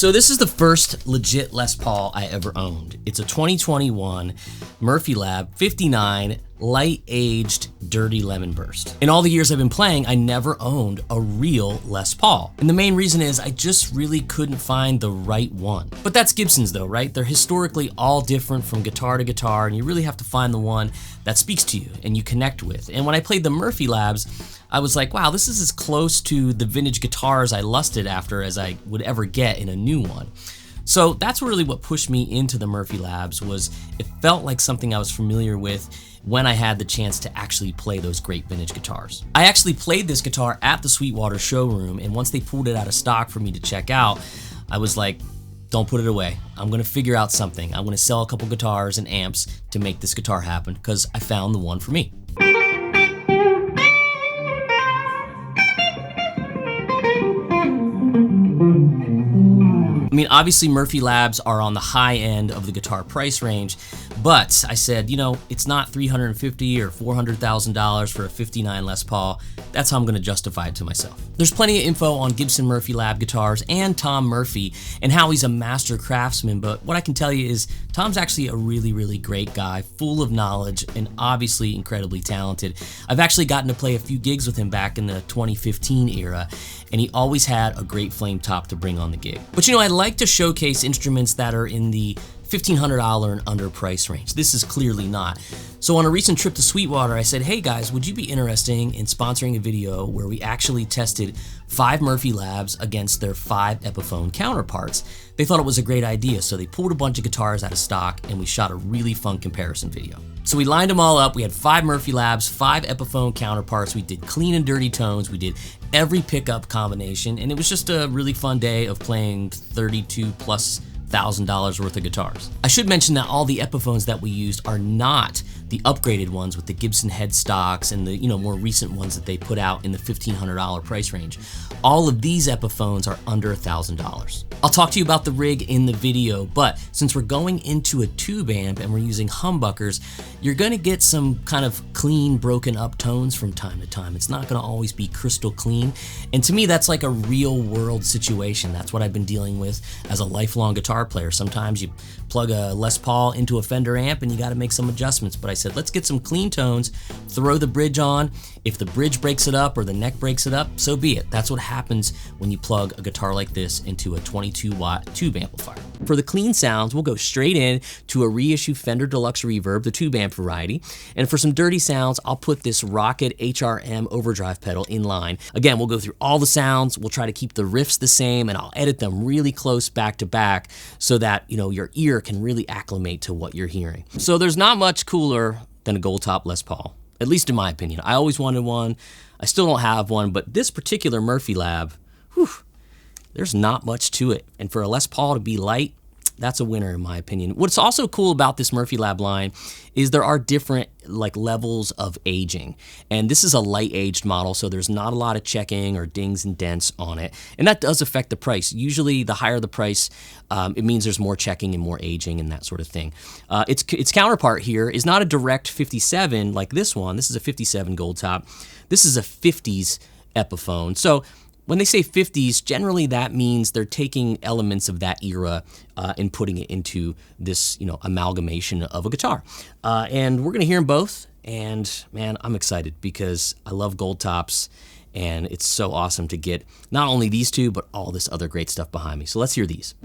So this is the first legit Les Paul I ever owned. It's a 2021 Murphy Lab 59 light-aged dirty lemon burst. In all the years I've been playing, I never owned a real Les Paul. And the main reason is I just really couldn't find the right one. But that's Gibsons though, right? They're historically all different from guitar to guitar, and you really have to find the one that speaks to you and you connect with. And when I played the Murphy Labs, I was like, wow, this is as close to the vintage guitars I lusted after as I would ever get in a new one. So that's really what pushed me into the Murphy Labs. Was it felt like something I was familiar with when I had the chance to actually play those great vintage guitars. I actually played this guitar at the Sweetwater showroom, and once they pulled it out of stock for me to check out, I was like, don't put it away. I'm gonna figure out something. I'm gonna sell a couple guitars and amps to make this guitar happen, because I found the one for me. I mean, obviously Murphy Labs are on the high end of the guitar price range, but I said, you know, it's not $350,000 or $400,000 for a 59 Les Paul. That's how I'm gonna justify it to myself. There's plenty of info on Gibson Murphy Lab guitars and Tom Murphy and how he's a master craftsman, but what I can tell you is Tom's actually a really, really great guy, full of knowledge and obviously incredibly talented. I've actually gotten to play a few gigs with him back in the 2015 era, and he always had a great flame top to bring on the gig. But you know, I like to showcase instruments that are in the $1,500 and under price range. This is clearly not. So on a recent trip to Sweetwater, I said, hey guys, would you be interested in sponsoring a video where we actually tested 5 Murphy Labs against their 5 Epiphone counterparts? They thought it was a great idea, so they pulled a bunch of guitars out of stock and we shot a really fun comparison video. So we lined them all up. We had 5 Murphy Labs, 5 Epiphone counterparts. We did clean and dirty tones. We did every pickup combination, and it was just a really fun day of playing $32,000+ worth of guitars. I should mention that all the Epiphones that we used are not the upgraded ones with the Gibson headstocks and the more recent ones that they put out in the $1,500 price range. All of these Epiphones are under $1,000. I'll talk to you about the rig in the video, but since we're going into a tube amp and we're using humbuckers, you're gonna get some kind of clean, broken up tones from time to time. It's not gonna always be crystal clean. And to me, that's like a real world situation. That's what I've been dealing with as a lifelong guitar player. Sometimes you plug a Les Paul into a Fender amp and you gotta make some adjustments. But I said, let's get some clean tones, throw the bridge on. If the bridge breaks it up or the neck breaks it up, so be it. That's what happens when you plug a guitar like this into a 22-watt tube amplifier. For the clean sounds, we'll go straight in to a Reissue Fender Deluxe Reverb, the tube amp variety. And for some dirty sounds, I'll put this Rocket HRM overdrive pedal in line. Again, we'll go through all the sounds, we'll try to keep the riffs the same, and I'll edit them really close back to back so that your ear can really acclimate to what you're hearing. So there's not much cooler than a gold top Les Paul, at least in my opinion. I always wanted one. I still don't have one, but this particular Murphy Lab, there's not much to it. And for a Les Paul to be light, that's a winner in my opinion. What's also cool about this Murphy Lab line is there are different levels of aging. And this is a light aged model, so there's not a lot of checking or dings and dents on it. And that does affect the price. Usually the higher the price, it means there's more checking and more aging and that sort of thing. Its counterpart here is not a direct 57 like this one. This is a 57 gold top. This is a 50s Epiphone. So when they say 50s, generally that means they're taking elements of that era and putting it into this, amalgamation of a guitar. And we're gonna hear them both, and man, I'm excited because I love gold tops, and it's so awesome to get not only these two, but all this other great stuff behind me. So let's hear these.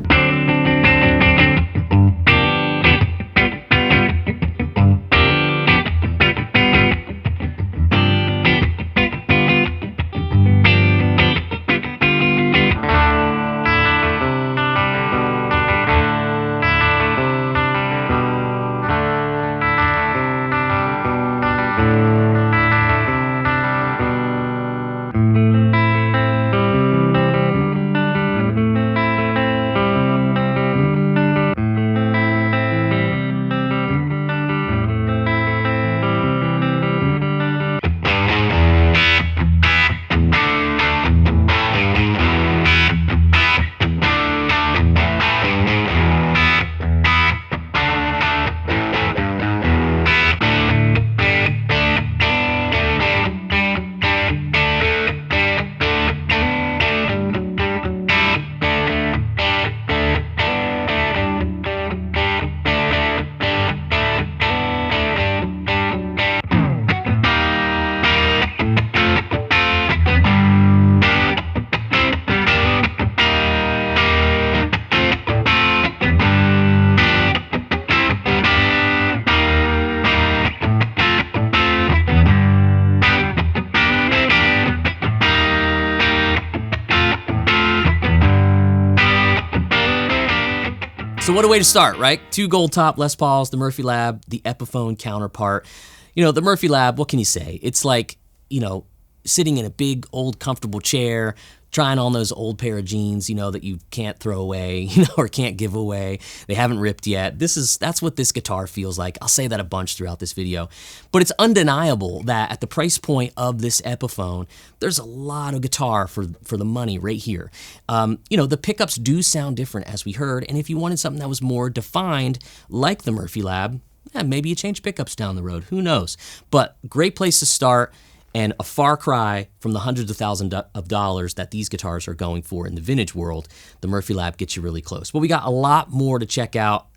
So what a way to start, right? 2 gold top Les Pauls, the Murphy Lab, the Epiphone counterpart. You know, the Murphy Lab, what can you say? It's like, you know, sitting in a big, old, comfortable chair, trying on those old pair of jeans, you know, that you can't throw away, you know, or can't give away. They haven't ripped yet. That's what this guitar feels like. I'll say that a bunch throughout this video. But it's undeniable that at the price point of this Epiphone, there's a lot of guitar for the money right here. You know, the pickups do sound different, as we heard, and if you wanted something that was more defined, like the Murphy Lab, yeah, maybe you change pickups down the road. Who knows? But great place to start. And a far cry from the hundreds of thousands of dollars that these guitars are going for in the vintage world. The Murphy Lab gets you really close. But we got a lot more to check out.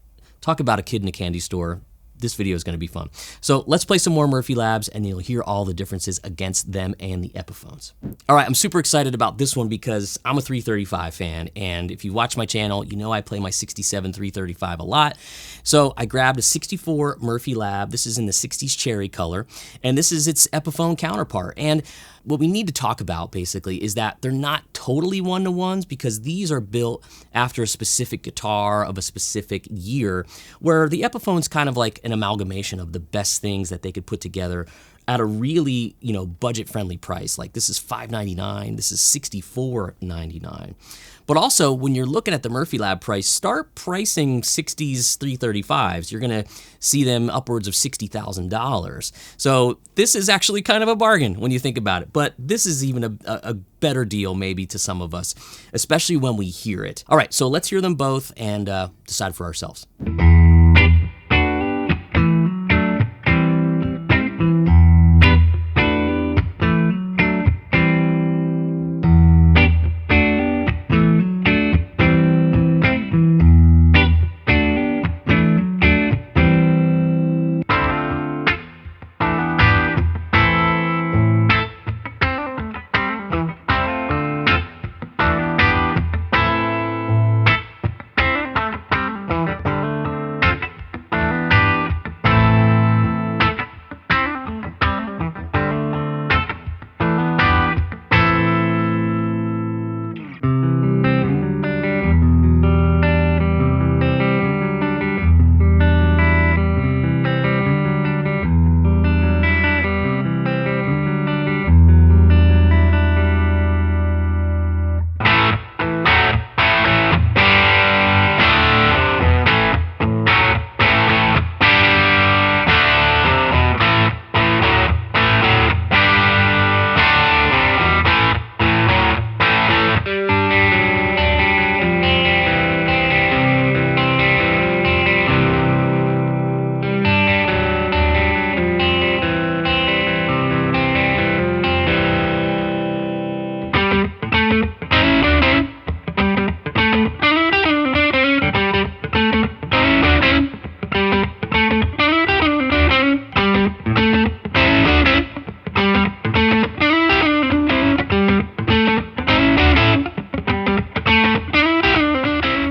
Talk about a kid in a candy store. This video is going to be fun. So let's play some more Murphy Labs and you'll hear all the differences against them and the Epiphones. All right, I'm super excited about this one because I'm a 335 fan, and if you watch my channel, you know I play my 67 335 a lot. So I grabbed a 64 Murphy Lab. This is in the 60s cherry color, and this is its Epiphone counterpart. And what we need to talk about basically is that they're not totally one-to-ones because these are built after a specific guitar of a specific year, where the Epiphone's kind of like an amalgamation of the best things that they could put together at a really, you know, budget-friendly price. Like this is $599, this is $64.99. But also, when you're looking at the Murphy Lab price, start pricing 60s 335s. You're going to see them upwards of $60,000. So this is actually kind of a bargain when you think about it. But this is even a better deal maybe to some of us, especially when we hear it. All right, so let's hear them both and decide for ourselves.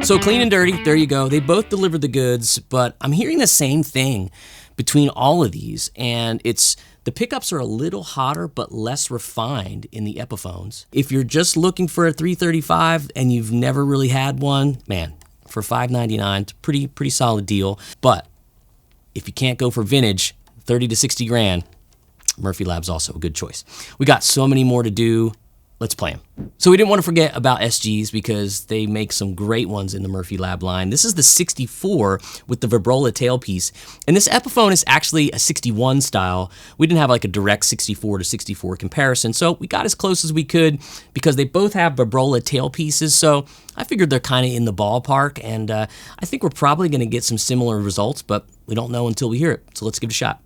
So clean and dirty, there you go. They both delivered the goods, but I'm hearing the same thing between all of these, and it's the pickups are a little hotter but less refined in the Epiphones. If you're just looking for a 335 and you've never really had one, man, for $599, it's a pretty solid deal. But if you can't go for vintage, 30 to 60 grand, Murphy Lab's also a good choice. We got so many more to do. Let's play them. So we didn't want to forget about SGs because they make some great ones in the Murphy Lab line. This is the 64 with the Vibrola tailpiece. And this Epiphone is actually a 61 style. We didn't have like a direct 64 to 64 comparison, so we got as close as we could because they both have Vibrola tailpieces. So I figured they're kind of in the ballpark, and I think we're probably going to get some similar results, but we don't know until we hear it. So let's give it a shot.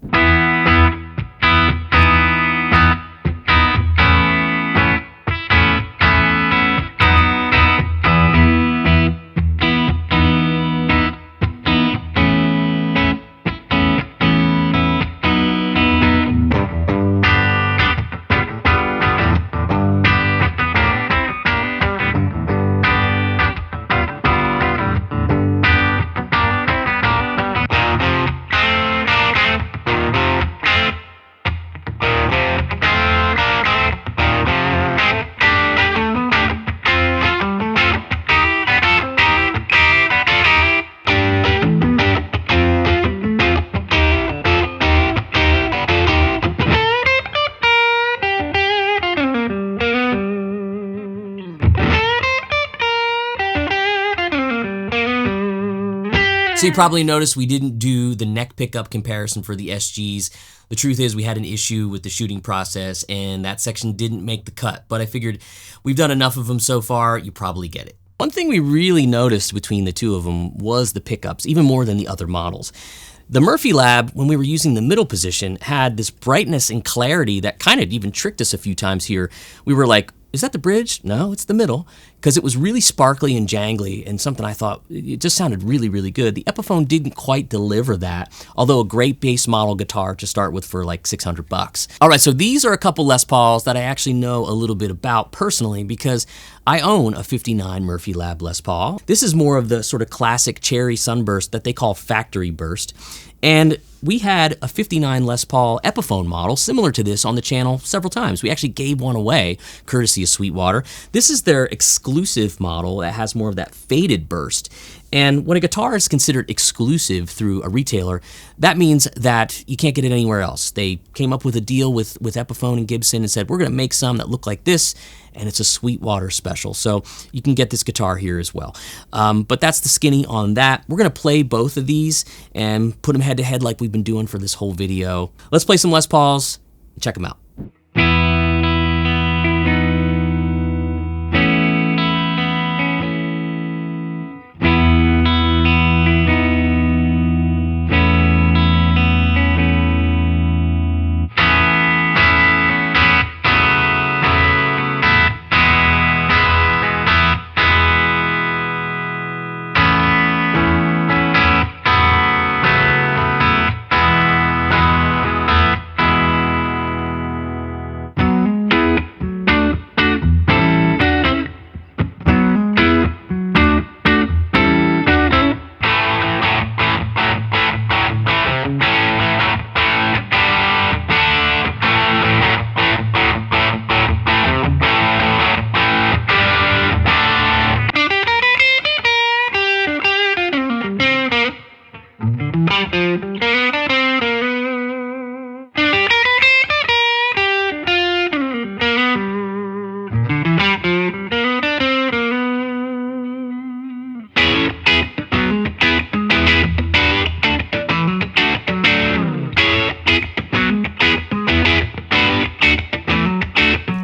So you probably noticed we didn't do the neck pickup comparison for the SGs. The truth is we had an issue with the shooting process and that section didn't make the cut, but I figured we've done enough of them so far, you probably get it. One thing we really noticed between the two of them was the pickups, even more than the other models. The Murphy Lab, when we were using the middle position, had this brightness and clarity that kind of even tricked us a few times here. We were like, is that the bridge? No, it's the middle, because it was really sparkly and jangly and something I thought, it just sounded really, really good. The Epiphone didn't quite deliver that, although a great base model guitar to start with for like $600. All right, so these are a couple Les Pauls that I actually know a little bit about personally because I own a 59 Murphy Lab Les Paul. This is more of the sort of classic cherry sunburst that they call factory burst. And we had a 59 Les Paul Epiphone model similar to this on the channel several times. We actually gave one away, courtesy of Sweetwater. This is their exclusive model that has more of that faded burst. And when a guitar is considered exclusive through a retailer, that means that you can't get it anywhere else. They came up with a deal with Epiphone and Gibson and said, we're going to make some that look like this, and it's a Sweetwater special. So you can get this guitar here as well. But that's the skinny on that. We're going to play both of these and put them head to head like we've been doing for this whole video. Let's play some Les Pauls and check them out.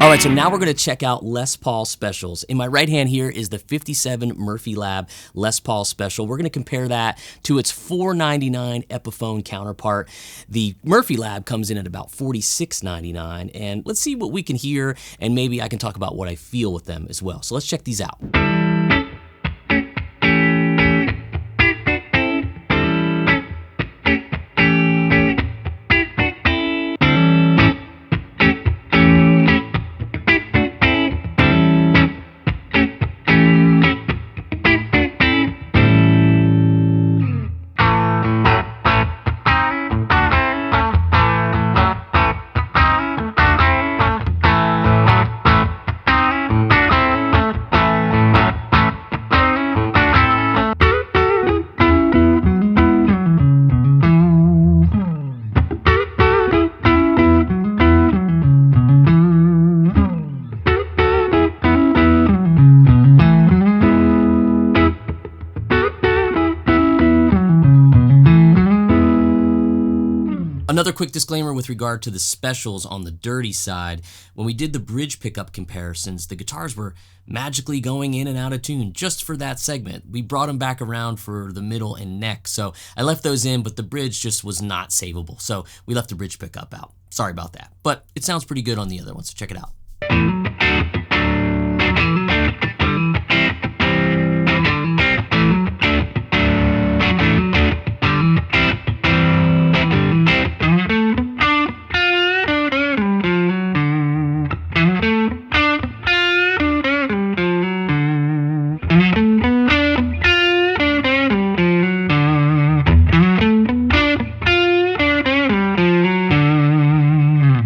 All right, so now we're going to check out Les Paul specials. In my right hand here is the 57 Murphy Lab Les Paul special. We're going to compare that to its $4.99 Epiphone counterpart. The Murphy Lab comes in at about $46.99, and let's see what we can hear, and maybe I can talk about what I feel with them as well. So let's check these out. Another quick disclaimer with regard to the specials on the dirty side. When we did the bridge pickup comparisons, the guitars were magically going in and out of tune just for that segment. We brought them back around for the middle and neck, so I left those in, but the bridge just was not savable, so we left the bridge pickup out. Sorry about that, but it sounds pretty good on the other one, so check it out.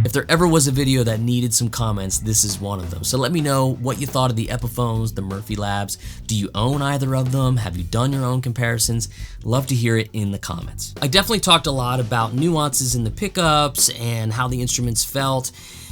If there ever was a video that needed some comments, this is one of them. So let me know what you thought of the Epiphones, the Murphy Labs. Do you own either of them? Have you done your own comparisons? Love to hear it in the comments. I definitely talked a lot about nuances in the pickups and how the instruments felt.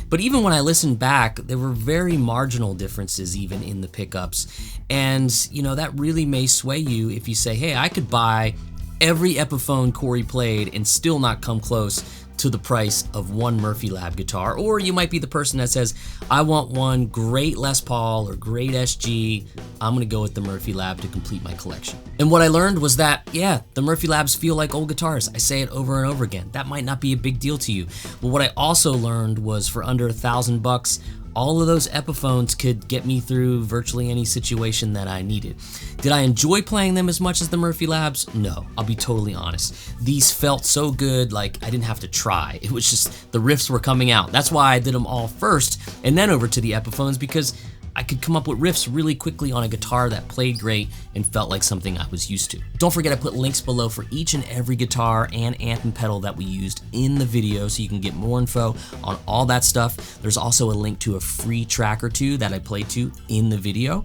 But even when I listened back, there were very marginal differences even in the pickups. And, you know, that really may sway you if you say, hey, I could buy every Epiphone Corey played and still not come close to the price of one Murphy Lab guitar. Or you might be the person that says, I want one great Les Paul or great SG. I'm gonna go with the Murphy Lab to complete my collection. And what I learned was that, yeah, the Murphy Labs feel like old guitars. I say it over and over again. That might not be a big deal to you. But what I also learned was for under $1,000, all of those Epiphones could get me through virtually any situation that I needed. Did I enjoy playing them as much as the Murphy Labs? No, I'll be totally honest. These felt so good, like I didn't have to try. It was just the riffs were coming out. That's why I did them all first and then over to the Epiphones, because I could come up with riffs really quickly on a guitar that played great and felt like something I was used to. Don't forget I put links below for each and every guitar and amp and pedal that we used in the video so you can get more info on all that stuff. There's also a link to a free track or two that I played to in the video.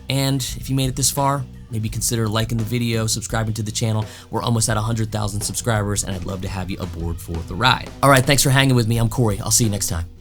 And if you made it this far, maybe consider liking the video, subscribing to the channel. We're almost at 100,000 subscribers and I'd love to have you aboard for the ride. All right, thanks for hanging with me. I'm Corey. I'll see you next time.